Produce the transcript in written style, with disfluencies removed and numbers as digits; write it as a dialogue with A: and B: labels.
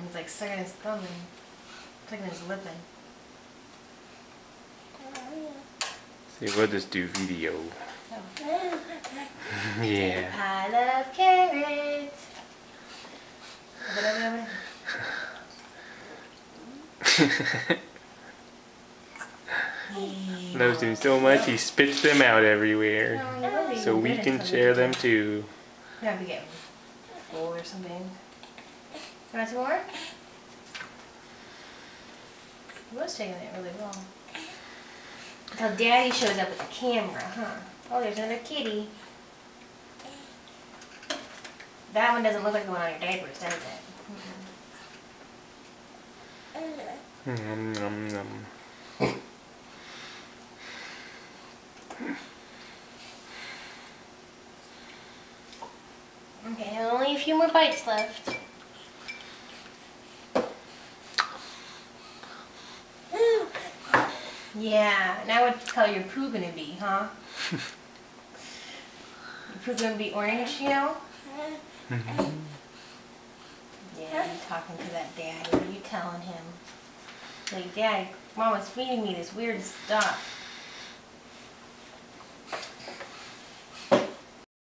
A: He's like sucking his thumb and sucking his lip in.
B: See, we'll just do video.
A: Oh.
B: Yeah.
A: I love carrots.
B: Loves him so much he spits them out everywhere.
A: No,
B: so we can share them too.
A: You have to get full or something. You want some more? He was taking it really well. Until Daddy shows up with the camera, huh? Oh, there's another kitty. That one doesn't look like the one on your diapers, does it?
B: Nom, nom, nom.
A: Okay, only a few more bites left. Yeah, now what color your poo gonna be, huh? Your poo gonna be orange, you know? Yeah, you talking to that dad. What are you telling him? Like, Dad, Mama's feeding me this weird stuff.